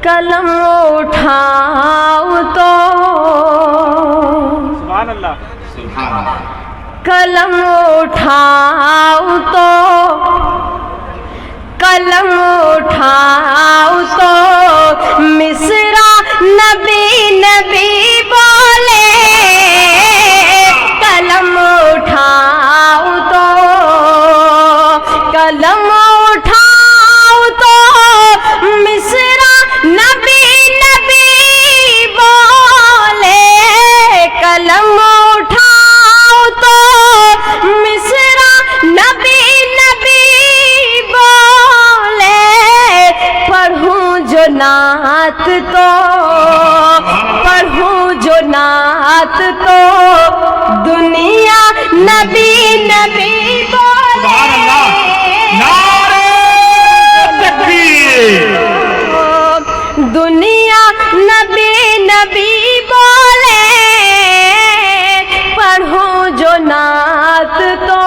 قلم اٹھاؤ تو سبحان اللہ سبحان اللہ قلم اٹھاؤ تو قلم اٹھاؤ تو مصرع نبی نبی بولے قلم اٹھاؤ تو قلم اٹھاؤ تو مصرع نبی نبی بولے قلم اٹھاؤ تو مصرع نبی نبی بولے پڑھوں جو نعت تو پڑھوں جو نعت تو دنیا نبی نبی بولے نعرہ تکبیر دنیا نبی نبی بولے پڑھوں جو نعت تو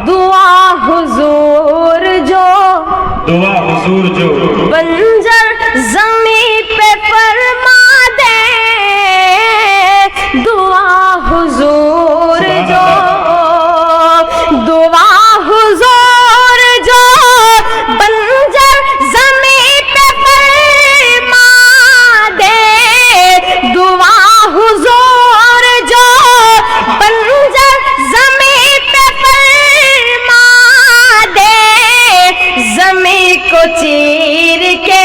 دعا حضور جو دعا حضور جو بنجر زمیں پہ فرما دے دعا حضور جو دعا حضور جو بنجر زمیں پہ فرما دے دعا حضور جو بنجر زمیں پہ فرما دے زمیں کو چیر کے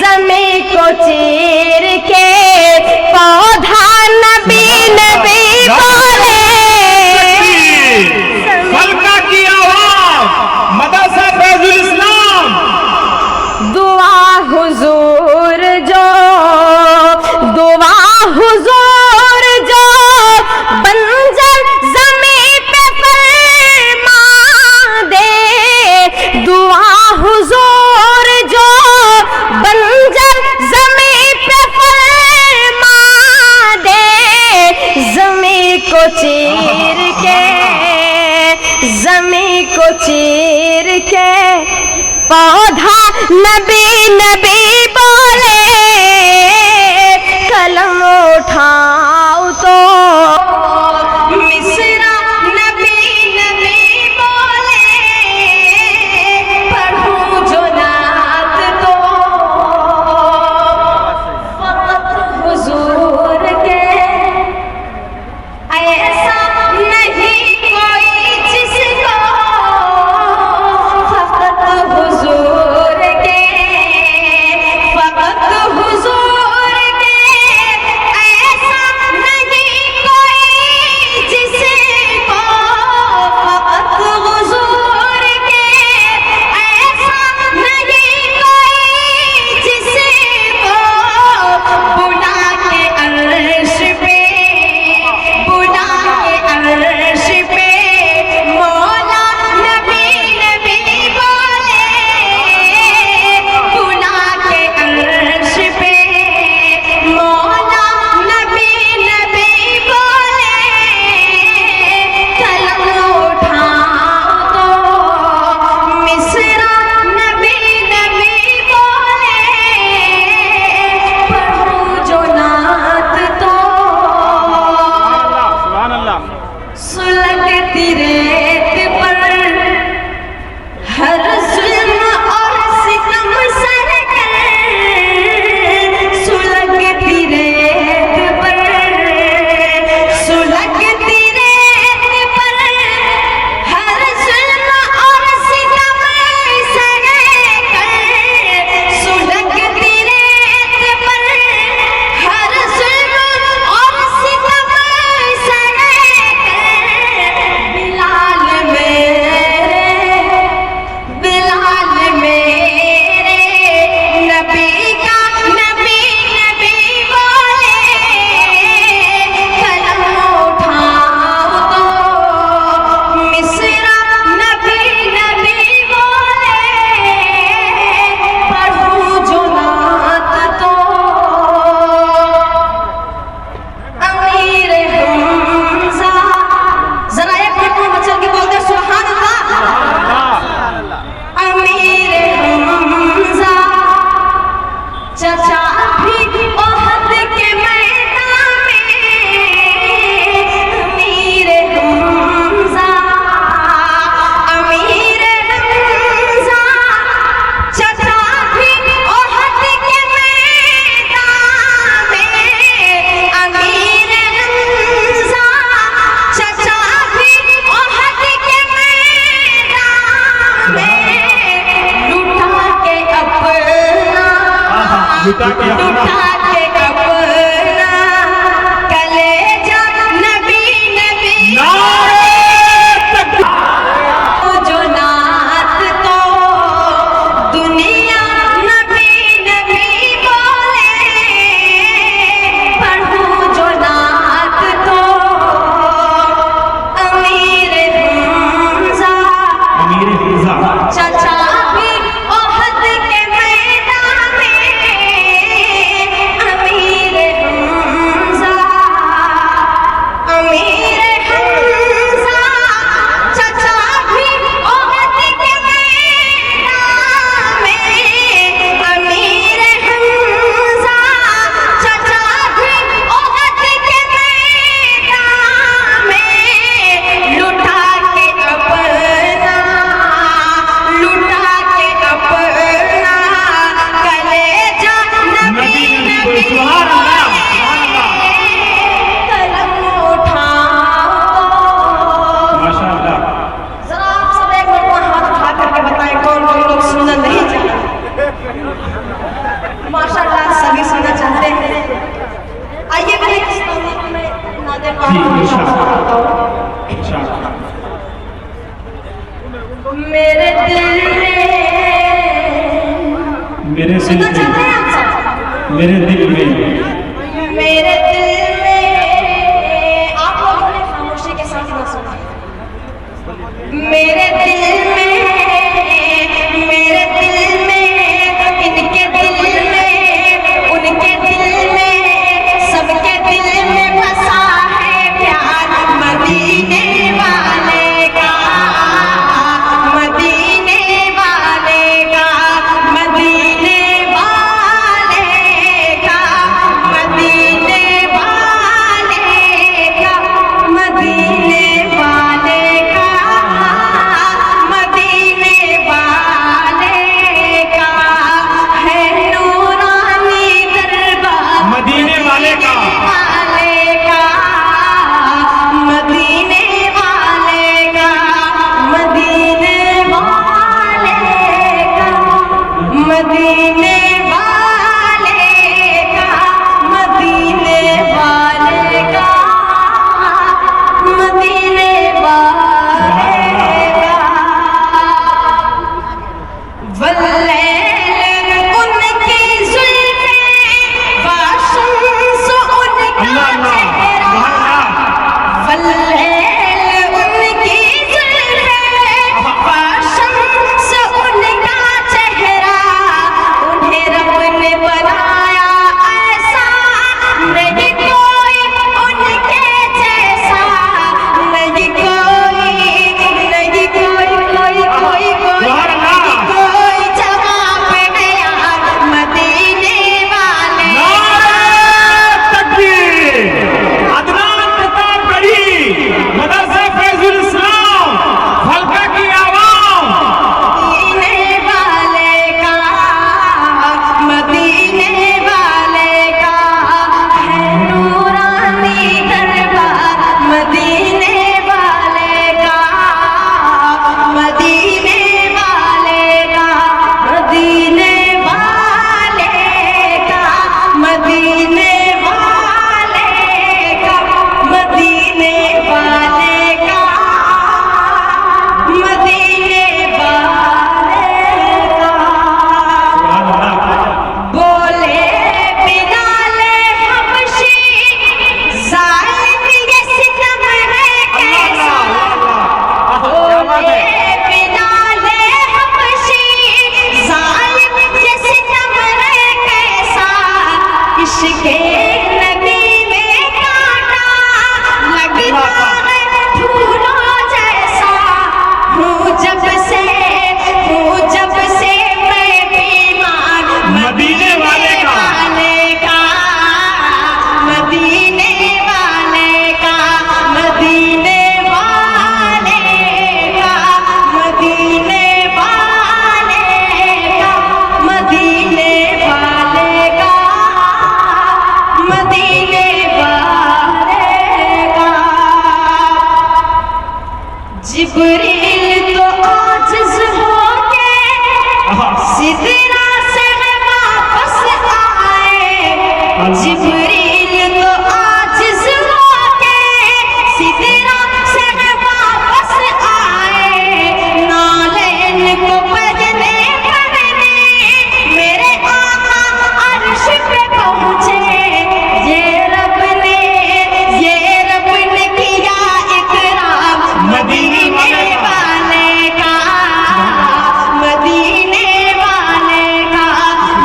زمیں کو چیر کے پودا نبی نبی بولے ملکہ کی آواز مدرسہ فیض الاسلام دعا حضور جو دعا حضور جو بنجر زمیں پہ فرما دے دعا حضور جو بنجر زمیں پہ فرما دے زمیں کو چیر کے زمیں کو چیر کے پودا نبی نبی بولے قلم اٹھاؤ تو مصرع نبی نبی بولے پڑھوں جو نعت تو فقط حضور کے ایسا نہیں کوئی جس کو فقط حضور کے लुटा के अपना लुटा के अपना कलेजा नबी नबी नारे तकबीर जो नात तो दुनिया नबी नबी बोले पढ़ूं जो नात तो अमीर हमजा अमीर हमजा चाचा भी ओहद के मैदान में अमीर हमजा चाचा भी ओहद के मैदान में अमीर हमजा चाचा भी ओहद के मैदान में लुटा के अपना कलेजा नबी नबी सुभान अल्लाह सुभान अल्लाह कलम उठाओ। माशाअल्लाह जरा आप सब एक मिनट हाथ उठा करके बताएं कौन कौन लोग सुनना नहीं चाहते। माशाअल्लाह सभी सुनना चाहते हैं। आइए मैं नादे जी, पाक इंशाअल्लाह। इंशाअल्लाह। इंशाअल्लाह मेरे दिल में मेरे सुनना दिल चाहते में हैं आप सब? मेरे दिल में मेरे दिल में आप लोगों ने खामोशी के साथ ना सुना। मेरे दिल में इनके दिल में उनके दिल में सबके दिल में बसा है प्यार मदीने वाले का मदीने वाले का मदीने वाले का मदीने वाले का मदीने वाले का मदीने वाले का है नूरानी दरबार मदीने वाले का मदीने वाले का मदीने वाले का मदीने वाले का मदीने वाले का मदीने वाले का वल्लैल उनकी जुल्फें वाशम्स उनका अल्लाह अल्लाह चेहरा सुभान अल्लाह वल्लैल उनकी जुल्फें वाशम्स उनका चेहरा उन्हें रब ने बनाया ऐसा नहीं कोई उनके जैसा नहीं कोई सुभान अल्लाह कोई जवाब है यार मदीने वाले नारे तकबीर अदनान प्रतापगढ़ी मदरसा फैजुल इस्लाम हल्का की आवाम मदीने वाले का मदीने वाले का है नूरानी दरबार मदीने वाले का मदीने वाले का मदीने वाले का मदीने वाले का मदीने वाले का मदीने वाले का सुभान अल्लाह बोले बिलाल हबशी जालिम ये सितम है कैसा बोले बिलाल हबशी जालिम ये सितम है कैसा इश्क़े नबी में कांटा लगता है फूलों जैसा हूँ जब से मैं बीमार मदीने वाले का मदीने वाले का मदीने वाले का मदीने वाले का मदीने वाले का मदीने वाले का जिब्रील तो आजिज़ हो के सिदरा से वापस आए जिब्रील तो आजिज़ होके सिदरा से वापस आए, नालैन को बजने पड़ने मेरे आका अर्श पे पहुँचे। ये रब ने किया इकराम मदीने वाले का, मदीने वाले का,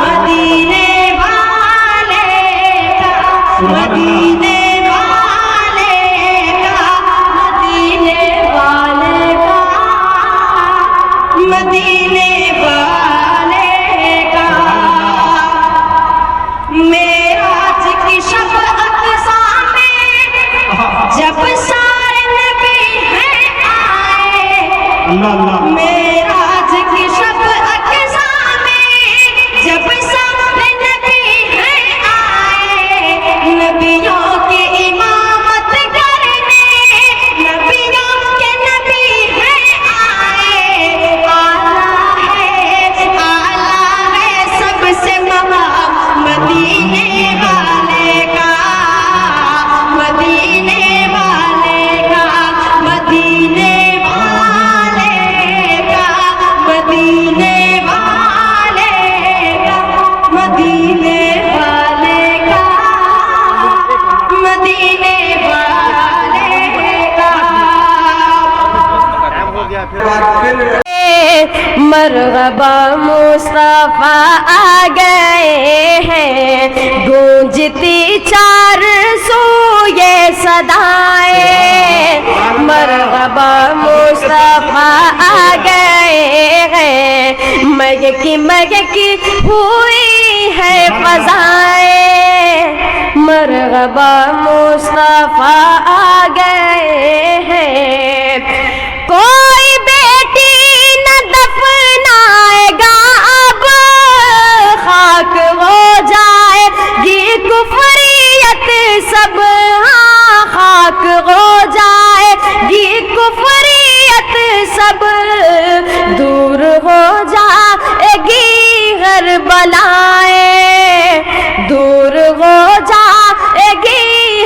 मदीने वाले का, मदीने वाले का, मदीने वाले का, मदीने वाले का। मेराज की शब अक़सा में जब सारे नबी हैं आए, अल्लाह अल्लाह मेराज की शब अक़सा में जब सारे नबी हैं आए, नबियों की इमामत करने नबियों के नबी हैं आए। आला है सबसे मकाम मदीने वाले का, मदीने वाले का, मदीने वाले का, मदीने वाले का, मदीने वाले का, मदीने वाले का। मरहबा मुस्तफा आ गए हैं, गूंजती चार सू ये सदाएं। मरहबा मुस्तफा आ गए हैं, महकी हुई है फज़ाएं। मरहबा मुस्तफा आ गए हैं, कोई बेटी न दफनाएगा अब, खाक हो जाएगी कुफरियत सब। हाँ, खाक हो जाएगी कुफरियत सब, दूर हो जाएगी हर बलाएं, दूर हो जाएगी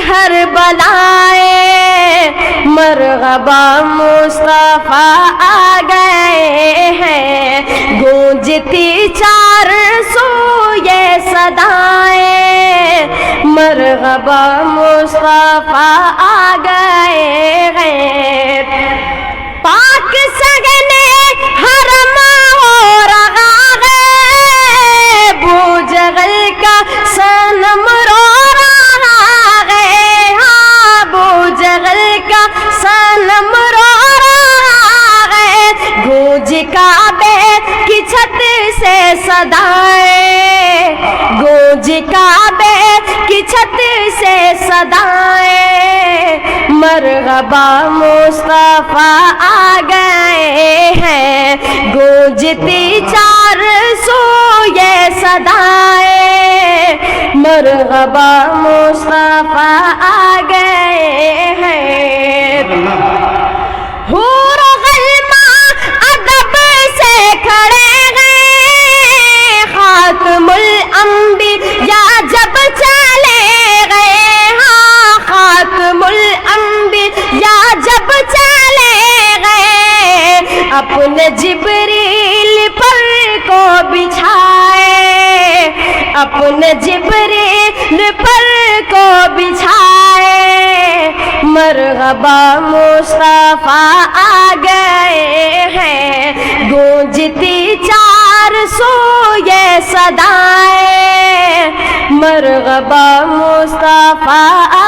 हर बलाएं। मरहबा मुस्तफा आ गए हैं, गूंजती चार सू ये सदाएं। मरहबा मुस्तफा आ गए हैं, पाक सगने हरम हो रहा है, बूजगल का सनम रो रहा है। हाँ, बूजगल का सनम रो रहा है, गूंज काबे की छत से सदाएं, गूंज काबे की छत से सदाएं। मरहबा मुस्तफा आ गए हैं, गूंजती चार सू ये सदाएं। मरहबा मुस्तफा आ गए हैं, हूर गल्मा अदब से खड़े हैं, खातमुल अंबिया जब चले गए। हाँ, खातमुल अंबिया जब चले गए, अपने जिब्रील पर को बिछाए, अपने जिब्रील पर को बिछाए। मरहबा मुस्तफा आ गए हैं, गूंजती चार सू ये सदाएं। मरहबा मुस्तफा आ